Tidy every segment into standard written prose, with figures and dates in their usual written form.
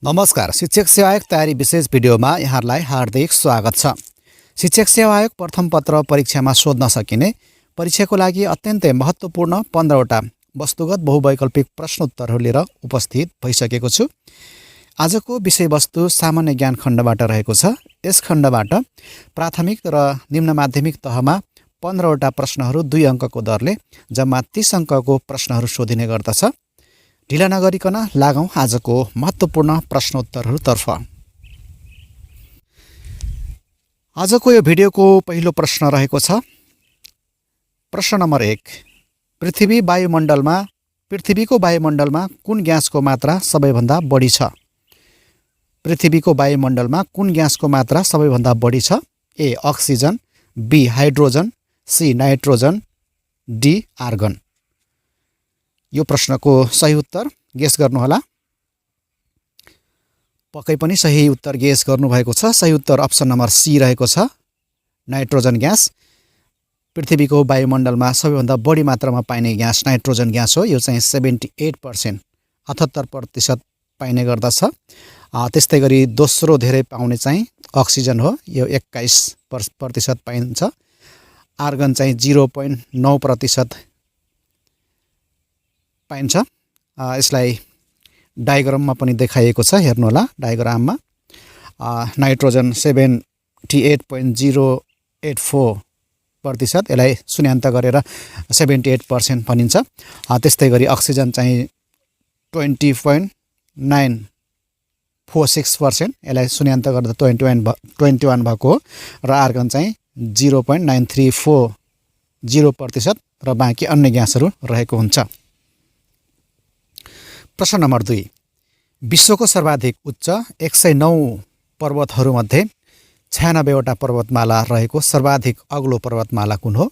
नमस्कार। शिक्षक सेवा आयोग तयारी विशेष भिडियोमा यहाँहरूलाई हार्दिक स्वागत छ। शिक्षक सेवा आयोग प्रथम पत्र परीक्षामा सोध्न सकिने परीक्षाको लागि अत्यन्तै महत्त्वपूर्ण 15वटा वस्तुगत बहुवैकल्पिक प्रश्नोत्तरहरू लिएर उपस्थित भइसकेको छु। आजको विषयवस्तु सामान्य ज्ञान खण्डबाट रहेको छ। यस खण्डबाट प्राथमिक र निम्न माध्यमिक तहमा 15वटा प्रश्नहरू 2 अङ्कको दरले जम्मा 30 अङ्कको प्रश्नहरू सोधिने गर्दछ। ढिला नगरिकन लागौं आजको महत्त्वपूर्ण प्रश्नोत्तरहरूतर्फ। आजको यो भिडियोको पहिलो प्रश्न रहेको छ। प्रश्न नम्बर 1। पृथ्वीको वायुमण्डलमा कुन ग्यासको मात्रा सबैभन्दा बढी छ? पृथ्वीको वायुमण्डलमा कुन ग्यासको मात्रा सबैभन्दा बढी छ? A oxygen, B hydrogen, C nitrogen, D argon. यो प्रश्नको सही उत्तर गेस गर्नुहोला। पक्कै पनि सही उत्तर गेस गर्नुभएको छ। सही उत्तर अप्सन नम्बर सी रहेको छ, नाइट्रोजन ग्यास। पृथ्वीको वायुमण्डलमा सबैभन्दा बढी मात्रामा पाइने ग्यास नाइट्रोजन ग्यास हो। यो चाहिँ 78%, 78% पाइने गर्दछ। त्यस्तै गरी दोस्रो धेरै पाउने चाहिँ अक्सिजन हो। यो 21% पाइन्छ। आर्गन चाहिँ 0.9% पाइन्छ। यसलाई डायग्राममा पनि देखाइएको छ, हेर्नुहोला डायग्राममा। नाइट्रोजन 78.084%, यसलाई शून्यान्त गरेर 78% भनिन्छ। त्यस्तै गरी अक्सिजन चाहिँ 20.946%, यसलाई शून्यान्त गर्दा 21 भएको हो। र आर्गन चाहिँ 0.9340% र बाँकी अन्य ग्यासहरू रहेको हुन्छ। प्रश्न नम्बर 2। विश्वको सर्वाधिक उच्च 109 पर्वतहरूमध्ये 96वटा पर्वतमाला रहेको सर्वाधिक अग्लो पर्वतमाला कुन हो?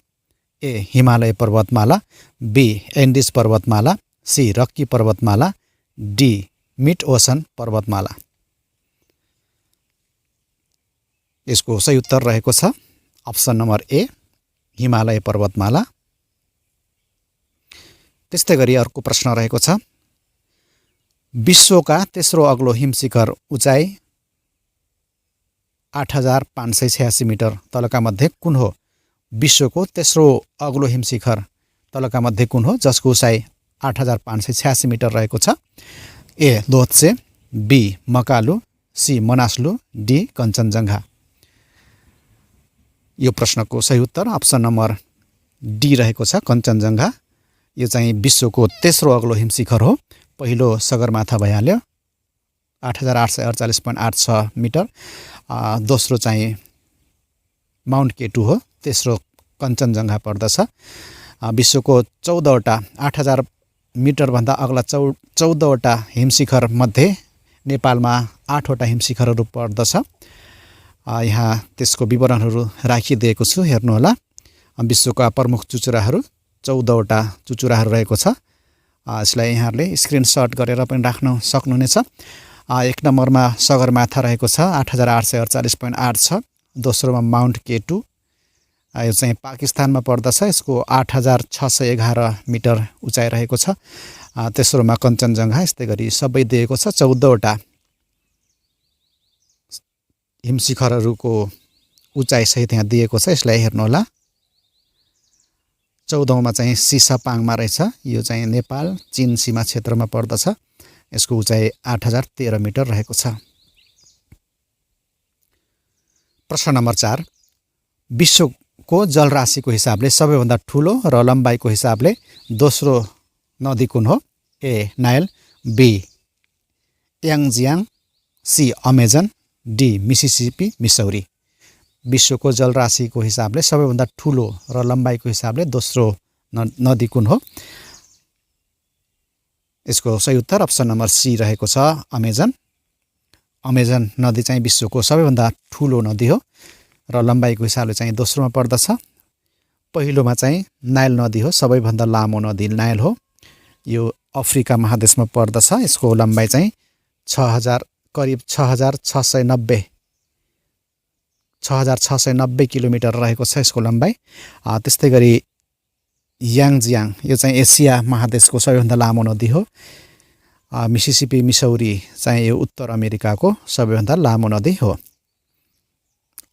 ए हिमालय पर्वतमाला, बी एन्डिज पर्वतमाला, सी रक्की पर्वतमाला, डी मिड ओसन पर्वतमाला। यसको सही उत्तर रहेको छ अप्सन नम्बर ए हिमालय पर्वतमाला। त्यस्तै गरी अर्को प्रश्न रहेको छ। विश्वका तेस्रो अग्लो हिमशिखर उचाइ 8586 मिटर तलका मध्ये कुन हो? विश्वको तेस्रो अग्लो हिमशिखर तलका मध्ये कुन हो जसको उचाइ 8586 मिटर रहेको छ? A Lhotse, B Makalu, C Manaslu, D Kanchenjunga. यो प्रश्नको सही उत्तर अप्सन नम्बर डी रहेको छ, कञ्चनजङ्घा। यो चाहिँ विश्वको तेस्रो अग्लो हिमशिखर हो। पहिलो सगरमाथा भइहाल्यो 8848.86 मिटर। दोस्रो चाहिँ माउन्ट केटु हो। तेस्रो कञ्चनजङ्घा पर्दछ। विश्वको 14वटा 8000 मिटरभन्दा अग्ला 14वटा हिमशिखर मध्ये नेपालमा 8वटा हिमशिखरहरू पर्दछ। यहाँ त्यसको विवरणहरू राखिदिएको छु, हेर्नुहोला। विश्वका प्रमुख चुचुराहरू 14वटा चुचुराहरू रहेको छ। यसलाई यहाँहरूले स्क्रिनसट गरेर पनि राख्न सक्नुहुनेछ। 1 नम्बरमा सगरमाथा रहेको छ 8848.8 छ। दोस्रोमा माउन्ट केटु, यो चाहिँ पाकिस्तानमा पर्दछ। यसको 8611 मिटर उचाइ रहेको छ। तेस्रोमा कञ्चनजङ्घा। यस्तै गरी सबै दिएको छ। 14वटा हिमशिखरहरूको उचाइ सहित यहाँ दिएको छ, यसलाई हेर्नुहोला। 14औँमा चाहिँ सिसापाङमा रहेछ। यो चाहिँ नेपाल चीन सीमा क्षेत्रमा पर्दछ। यसको उचाइ 8013 मिटर रहेको छ। प्रश्न नम्बर 4। विश्वको जलराशिको हिसाबले सबैभन्दा ठुलो र लम्बाइको हिसाबले दोस्रो नदी कुन हो? ए नाइल, बी याङजियाङ, C Amazon, D Mississippi Missouri. विश्वको जलराशिको हिसाबले सबैभन्दा ठुलो र लम्बाइको हिसाबले दोस्रो नदी कुन हो? यसको सही उत्तर अप्सन नम्बर सी रहेको छ, अमेजन। अमेजन नदी चाहिँ विश्वको सबैभन्दा ठुलो नदी हो र लम्बाइको हिसाबले चाहिँ दोस्रोमा पर्दछ। पहिलोमा चाहिँ नाइल नदी हो, सबैभन्दा लामो नदी नाइल हो। यो अफ्रिका महादेशमा पर्दछ। यसको लम्बाइ चाहिँ करिब 6690 किलोमिटर रहेको छ यसको लम्बाइ। त्यस्तै गरी याङजियाङ, यो चाहिँ एसिया महादेशको सबैभन्दा लामो नदी हो। मिसिसिपी मिसौरी चाहिँ यो उत्तर अमेरिकाको सबैभन्दा लामो नदी हो।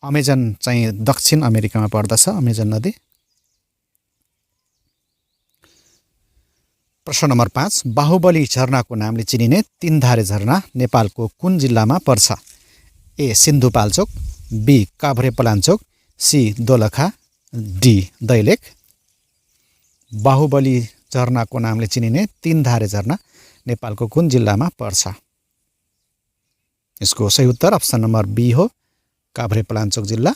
अमेजन चाहिँ दक्षिण अमेरिकामा पर्दछ, अमेजन नदी। प्रश्न नम्बर 5, बाहुबली झरनाको नामले चिनिने तीनधारे झरना नेपालको कुन जिल्लामा पर्छ? A Sindhupalchok, B Kavrepalanchok, C Dolakha, D Dailekh. Bahubali झरनाको नामले चिनिने तीनधारे झरना नेपालको कुन जिल्लामा पर्छ? यसको सही उत्तर अप्सन नम्बर बी हो, काभ्रेपलाञ्चोक जिल्ला।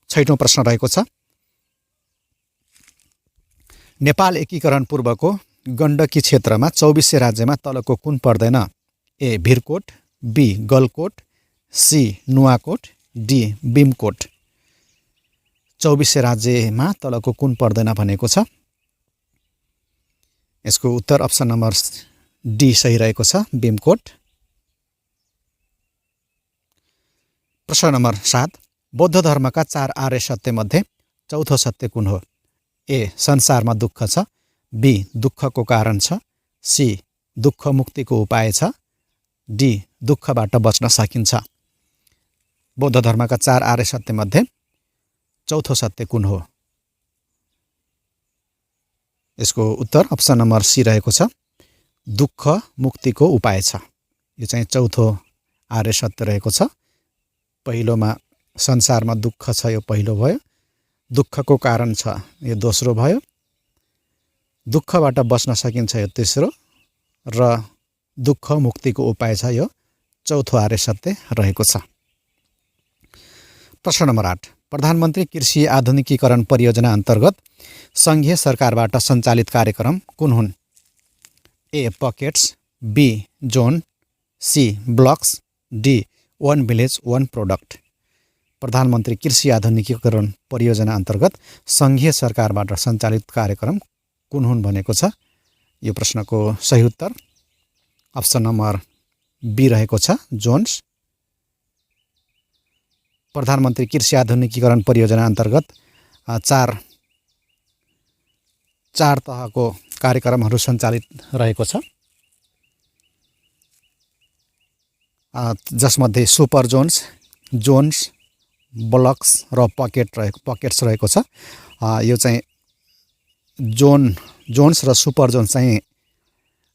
6औं प्रश्न रहेको छ, नेपाल एकीकरण पूर्वको गण्डकी क्षेत्रमा 24 राज्यमा तलको कुन पर्दैन? A Bhirkot, B Galkot, C Nuwakot, D Bimkot. 24 राज्यमा तलको कुन पर्दैन भनेको छ? यसको उत्तर अप्सन नम्बर डी सही रहेको छ, बिमकोट। प्रश्न नम्बर 7, बौद्ध धर्मका 4 आर्य सत्य मध्ये चौथो सत्य कुन हो? ए संसारमा दुःख छ, बी दुःखको कारण छ, सी दुःख मुक्तिको उपाय छ, डी दुःखबाट बच्न सकिन्छ। बौद्ध धर्मका 4 आर्य सत्य मध्ये चौथो सत्य कुन हो? यसको उत्तर अप्सन नम्बर सी रहेको छ, दुःख मुक्तिको उपाय छ। यो चाहिँ चौथो आर्य सत्य रहेको छ। पहिलोमा संसारमा दुःख छ, यो पहिलो भयो। दुःखको कारण छ, यो दोस्रो भयो। दुःखबाट बच्न सकिन्छ, यो तेस्रो। र दुःख मुक्तिको उपाय छ, यो चौथो आर्य सत्य रहेको छ। प्रश्न नम्बर 8, प्रधानमन्त्री कृषि आधुनिकीकरण परियोजना अन्तर्गत सङ्घीय सरकारबाट सञ्चालित कार्यक्रम कुन हुन्? A pockets, B zone, C blocks, D one village one product. प्रधानमन्त्री कृषि आधुनिकीकरण परियोजना अन्तर्गत सङ्घीय सरकारबाट सञ्चालित कार्यक्रम कुन हुन् भनेको छ। यो प्रश्नको सही उत्तर अप्सन नम्बर बी रहेको छ, जोन्स। प्रधानमन्त्री कृषि आधुनिकीकरण परियोजना अन्तर्गत चार तहको कार्यक्रमहरू सञ्चालित रहेको छ, जसमध्ये सुपर जोन्स, जोन्स, ब्लक्स र पकेट्स रहेको छ। यो चाहिँ जोन्स र सुपर जोन्स चाहिँ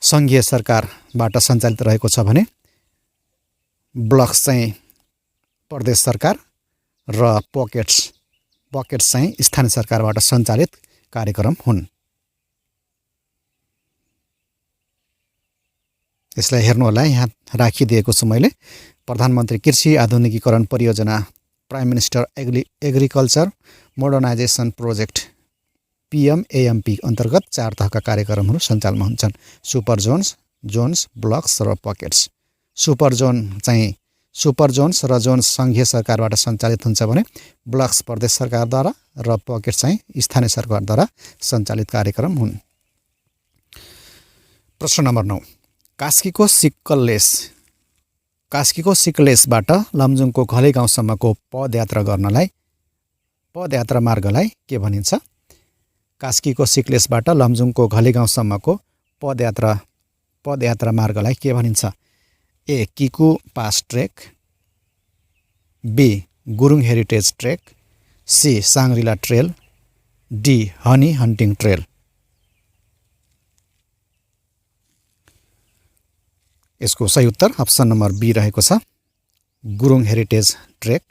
सङ्घीय सरकारबाट सञ्चालित रहेको छ भने ब्लक्स चाहिँ प्रदेश सरकार र पकेट्स चाहिँ स्थानीय सरकारबाट सञ्चालित कार्यक्रम हुन्। यसलाई हेर्नु होला, यहाँ राखिदिएको छु मैले। प्रधानमन्त्री कृषि आधुनिकीकरण परियोजना prime minister agriculture modernisation project PMAMP अन्तर्गत 4 तहका कार्यक्रमहरू सञ्चालनमा हुन्छन्, सुपर जोन्स, जोन्स, ब्लक्स र पकेट्स। सुपर जोन्स र जोन्स सङ्घीय सरकारबाट सञ्चालित हुन्छ भने ब्लक्स प्रदेश सरकारद्वारा र पकेट्स चाहिँ स्थानीय सरकारद्वारा सञ्चालित कार्यक्रम हुन्। प्रश्न नम्बर 9, कास्कीको सिक्लेसबाट लमजुङको घले गाउँसम्मको पदयात्रा मार्गलाई के भनिन्छ? कास्कीको सिक्लेसबाट लमजुङको घले गाउँसम्मको पदयात्रा मार्गलाई के भनिन्छ? A Kiku pass trek, B Gurung heritage trek, C Shangrila trail, D honey hunting trail. यसको सही उत्तर अप्सन नम्बर बी रहेको छ, गुरुङ हेरिटेज ट्रेक।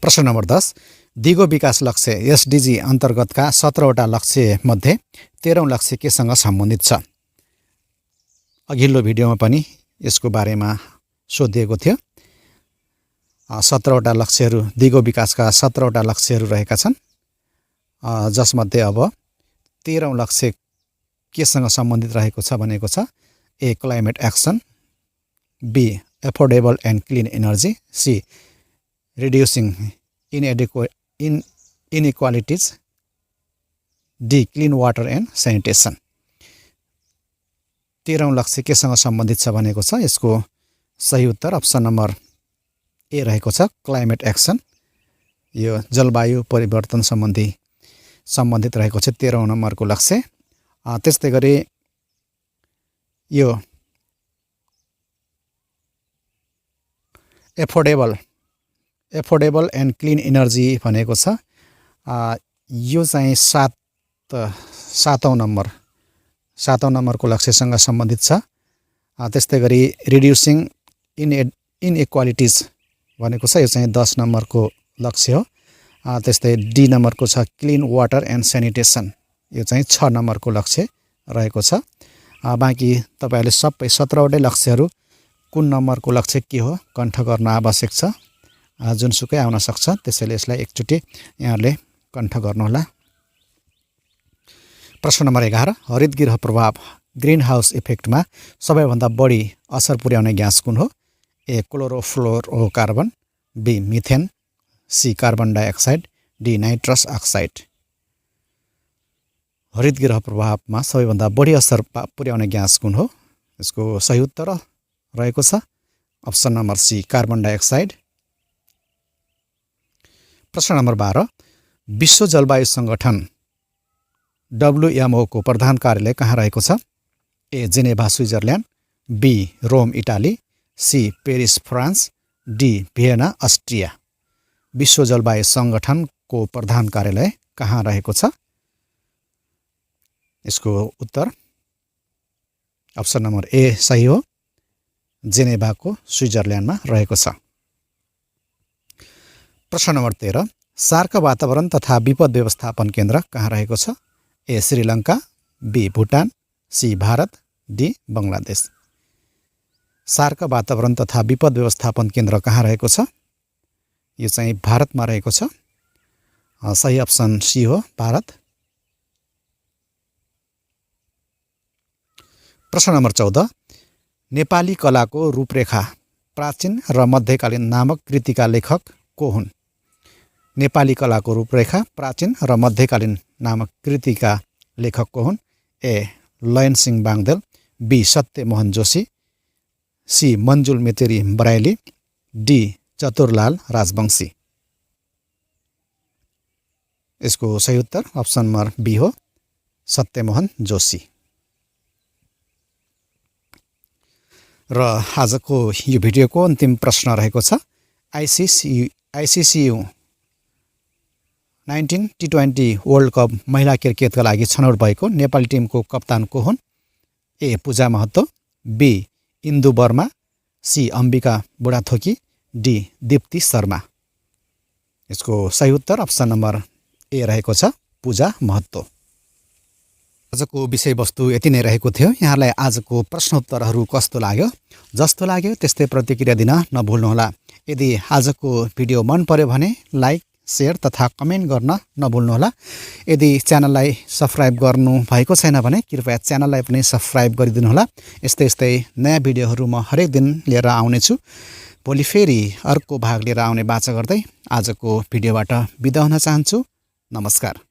प्रश्न नम्बर 10, दिगो विकास लक्ष्य SDG अन्तर्गतका 17वटा लक्ष्य मध्ये 13औं लक्ष्य केसँग सम्बन्धित छ? अघिल्लो भिडियोमा पनि यसको बारेमा सोधिएको थियो। 17वटा लक्ष्यहरू, दिगो विकासका 17वटा लक्ष्यहरू रहेका छन्, जसमध्ये अब 13औं लक्ष्य केसँग सम्बन्धित रहेको छ भनेको छ। A climate action, B affordable and clean energy, C reducing inequalities, D clean water and sanitation. 13औं लक्ष्य केसँग सम्बन्धित छ भनेको छ। यसको सही उत्तर अप्सन नम्बर ए रहेको छ, क्लाइमेट एक्सन। यो जलवायु परिवर्तन सम्बन्धी सम्बन्धित रहेको छ 13औं नम्बरको लक्ष्य। त्यस्तै गरी यो एफोर्डेबल एन्ड क्लिन इनर्जी भनेको छ। यो चाहिँ 7औं नम्बरको लक्ष्यसँग सम्बन्धित छ। त्यस्तै गरी रिड्युसिङ इनइक्वालिटिज भनेको छ, यो चाहिँ 10 नम्बरको लक्ष्य हो। त्यस्तै डी नम्बरको छ क्लिन वाटर एन्ड सेनिटेसन, यो चाहिँ 6 नम्बरको लक्ष्य रहेको छ। बाँकी तपाईहरुले सबै 17वटै लक्ष्यहरू कुन नम्बरको लक्ष्य के हो कण्ठ गर्न आवश्यक छ, जुनसुकै आउन सक्छ, त्यसैले यसलाई एकचोटि यहाँहरूले कण्ठ गर्नुहोला। प्रश्न नम्बर 11, हरित गृह प्रभाव ग्रीन हाउस इफेक्टमा सबैभन्दा बढी असर पुर्याउने ग्यास कुन हो? A chlorofluorocarbon, B methane, C carbon dioxide, D nitrous oxide. हरित गृह प्रभावमा सबैभन्दा बढी असर पुर्याउने ग्यास कुन हो? यसको सही उत्तर रहेको छ option number C carbon dioxide. प्रश्न नम्बर 12, विश्व जलवायु संगठन WMO को प्रधान कार्यालय कहाँ रहेको छ? A Geneva Switzerland, B Rome Italy, C Paris France, D Vienna Austria. विश्व जलवायु संगठनको प्रधान कार्यालय कहाँ रहेको छ? यसको उत्तर अप्सन नम्बर ए सही हो, जेनेभाको स्विजरल्यान्डमा रहेको छ। प्रश्न नम्बर 13, सार्क वातावरण तथा विपद व्यवस्थापन केन्द्र कहाँ रहेको छ? ए Sri Lanka, be Bhutan, C Bharat, D Bangladesh. Shark वातावरण तथा विपद व्यवस्थापन केन्द्र कहाँ रहेको छ? यो चाहिँ भारतमा रहेको छ। सही अप्सन सी हो, भारत। प्रश्न नम्बर 14, नेपाली कलाको रूपरेखा प्राचीन र मध्यकालीन नामक कृतिका लेखक को हुन्? नेपाली कलाको रूपरेखा प्राचीन र मध्यकालीन नामक कृतिका लेखक को हुन्? A Lainsingh Bangdel, B Satyamohan Joshi, C Manjul Meteri Baraili, D Chaturlal Rajbanshi. यसको सही उत्तर अप्सन नम्बर बी हो, सत्यमोहन जोशी। र आजको यो भिडियोको अन्तिम प्रश्न रहेको छ, आइसिसी 19 T20 वर्ल्ड कप महिला क्रिकेटका लागि छनौट भएको नेपाली टिमको कप्तान को हुन्? A Puja Mahato, B Indu Barma, C Ambika Budhathoki, D Dipti Sharma. यसको सही उत्तर अप्सन नम्बर ए रहेको छ, पूजा महतो। आजको विषयवस्तु यति नै रहेको थियो। यहाँलाई आजको प्रश्नोत्तरहरू कस्तो लाग्यो? जस्तो लाग्यो त्यस्तै प्रतिक्रिया दिन नभुल्नुहोला। यदि आजको भिडियो मन पर्यो भने लाइक, शेयर तथा कमेन्ट गर्न नभुल्नुहोला। यदि च्यानललाई सब्स्क्राइब गर्नु भएको छैन भने कृपया च्यानललाई पनि सब्स्क्राइब गरिदिनुहोला। यस्तै नयाँ भिडियोहरू म हरेक दिन लिएर आउनेछु। भोलि फेरि अर्को भाग लिएर आउने बाचा गर्दै आजको भिडियोबाट बिदा हुन चाहन्छु। नमस्कार।